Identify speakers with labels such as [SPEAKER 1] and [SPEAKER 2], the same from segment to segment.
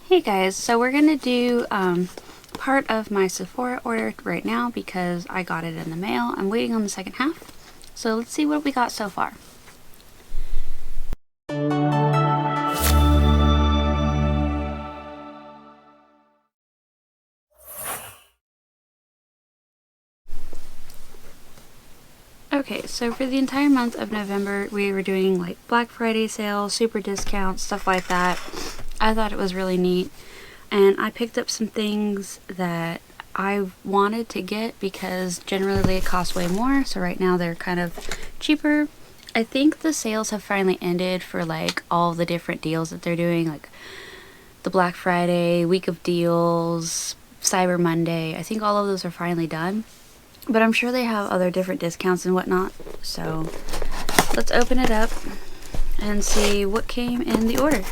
[SPEAKER 1] Hey guys, so we're gonna do part of my Sephora order right now because I got it in the mail. I'm waiting on the second half, so let's see what we got so far. Okay, so for the entire month of November, we were doing like Black Friday sales, super discounts, stuff like that. I thought it was really neat, and I picked up some things that I wanted to get because generally they cost way more, so right now they're kind of cheaper. I think the sales have finally ended for like all the different deals that they're doing, like the Black Friday, week of deals, Cyber Monday. I think all of those are finally done. But I'm sure they have other different discounts and whatnot. So let's open it up and see what came in the order.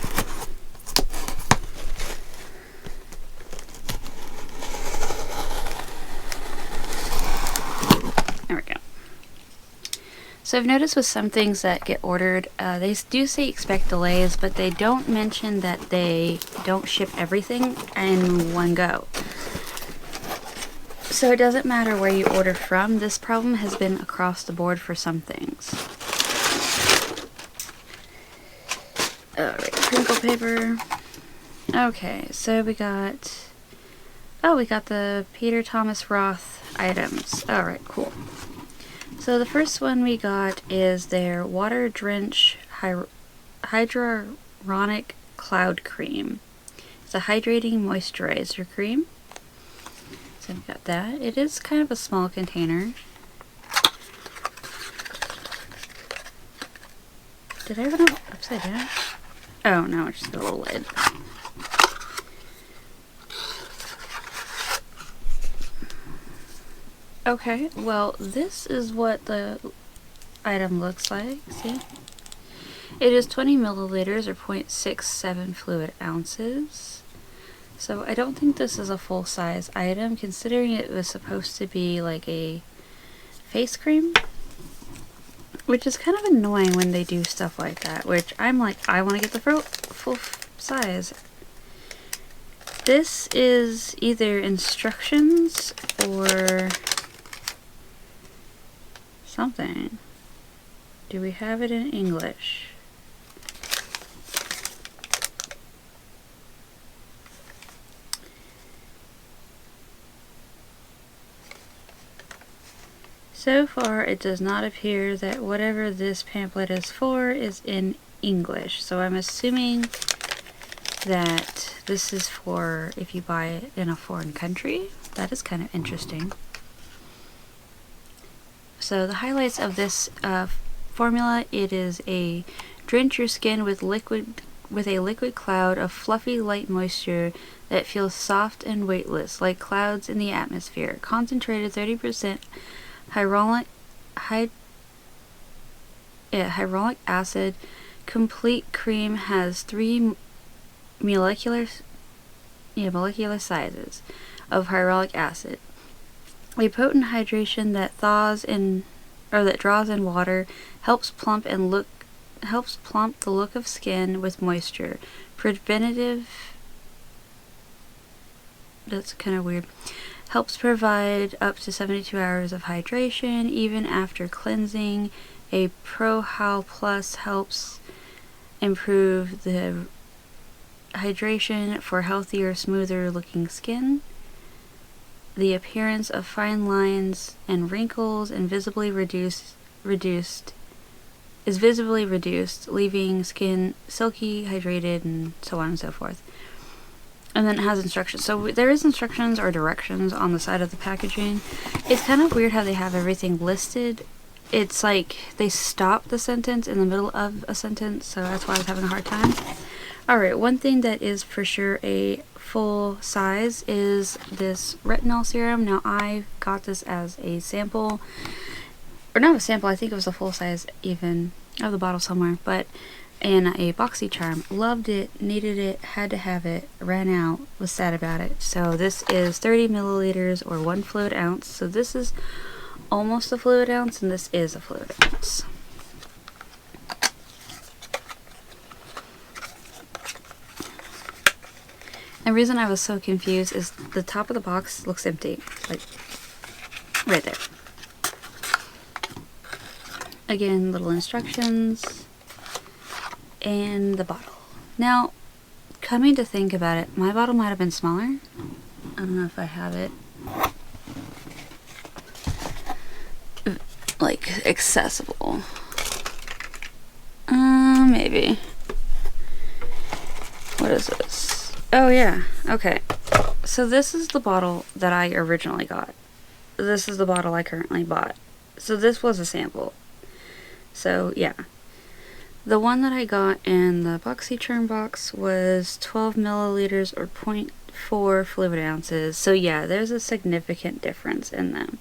[SPEAKER 1] There we go. So I've noticed with some things that get ordered, they do say expect delays, but they don't mention that they don't ship everything in one go. So it doesn't matter where you order from. This problem has been across the board for some things. Alright, crinkle paper. Okay, so we got... Oh, we got the PeterThomasRoth items. Alright, cool. So the first one we got is their Water Drench Hyaluronic Cloud Cream. It's a hydrating moisturizer cream. So we've got that. It is kind of a small container. Did I open it upside down? Oh no, it's just a little lid. Okay, well this is what the item looks like. See? It is 20 milliliters or 0.67 fluid ounces. So I don't think this is a full-size item, considering it was supposed to be like a face cream. Which is kind of annoying when they do stuff like that, which I'm like, I want to get the full size. This is either instructions or something. Do we have it in English? So far, it does not appear that whatever this pamphlet is for is in English. So I'm assuming that this is for if you buy it in a foreign country. That is kind of interesting. So the highlights of this formula, it is a drench your skin with a liquid cloud of fluffy light moisture that feels soft and weightless, like clouds in the atmosphere. Concentrated 30% hyaluronic acid. Complete cream has 3 molecular sizes of hyaluronic acid. A potent hydration that draws in water, helps plump the look of skin with moisture. Preventative. That's kind of weird. Helps provide up to 72 hours of hydration even after cleansing. A Pro Hal Plus helps improve the hydration for healthier, smoother looking skin. The appearance of fine lines and wrinkles is visibly reduced, leaving skin silky, hydrated, and so on and so forth. And then it has instructions. So there is instructions or directions on the side of the packaging. It's kind of weird how they have everything listed. It's like they stop the sentence in the middle of a sentence, so that's why I was having a hard time. Alright, one thing that is for sure a full size is this retinol serum. Now I got this as a sample, or not a sample, I think it was a full size even. I have the bottle somewhere, but in a boxy charm. Loved it, needed it, had to have it, ran out, was sad about it. So this is 30 milliliters or 1 fluid ounce. So this is almost a fluid ounce and this is a fluid ounce. The reason I was so confused is the top of the box looks empty. Like, right there. Again, little instructions. And the bottle. Now, coming to think about it, my bottle might have been smaller. I don't know if I have it. Like, accessible. Maybe. What is this? Oh yeah, okay. So this is the bottle that I originally got. This is the bottle I currently bought. So this was a sample. So yeah. The one that I got in the BoxyCharm box was 12 milliliters or 0.4 fluid ounces. So yeah, there's a significant difference in them.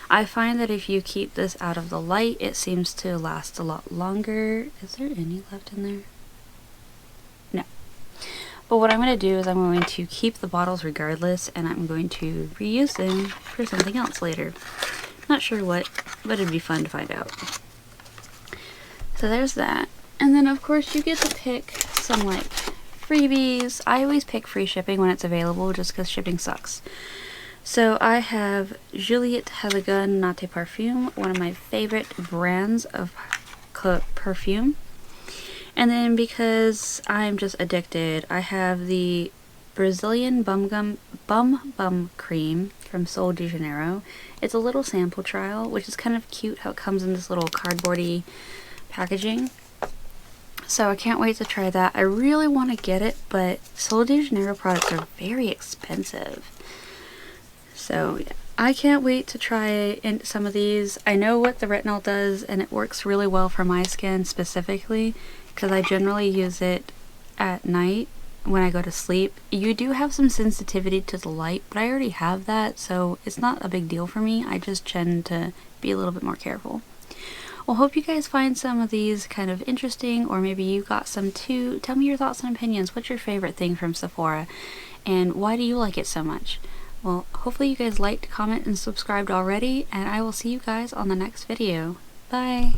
[SPEAKER 1] I find that if you keep this out of the light, it seems to last a lot longer. Is there any left in there? No. But what I'm going to do is I'm going to keep the bottles regardless, and I'm going to reuse them for something else later. Not sure what, but it'd be fun to find out. So there's that. And then of course you get to pick some like freebies. I always pick free shipping when it's available just because shipping sucks. So I have Juliette Has a Gun Nate Parfum, one of my favorite brands of perfume. And then because I'm just addicted, I have the Brazilian Bum Cream from Sol de Janeiro. It's a little sample trial, which is kind of cute how it comes in this little cardboardy packaging. So I can't wait to try that. I really want to get it, but Sol de Janeiro products are very expensive. So yeah, I can't wait to try some of these. I know what the retinol does, and it works really well for my skin specifically, because I generally use it at night when I go to sleep. You do have some sensitivity to the light, but I already have that, so it's not a big deal for me. I just tend to be a little bit more careful. Well, hope you guys find some of these kind of interesting, or maybe you got some too. Tell me your thoughts and opinions. What's your favorite thing from Sephora, and why do you like it so much? Well, hopefully you guys liked, comment, and subscribed already, and I will see you guys on the next video. Bye!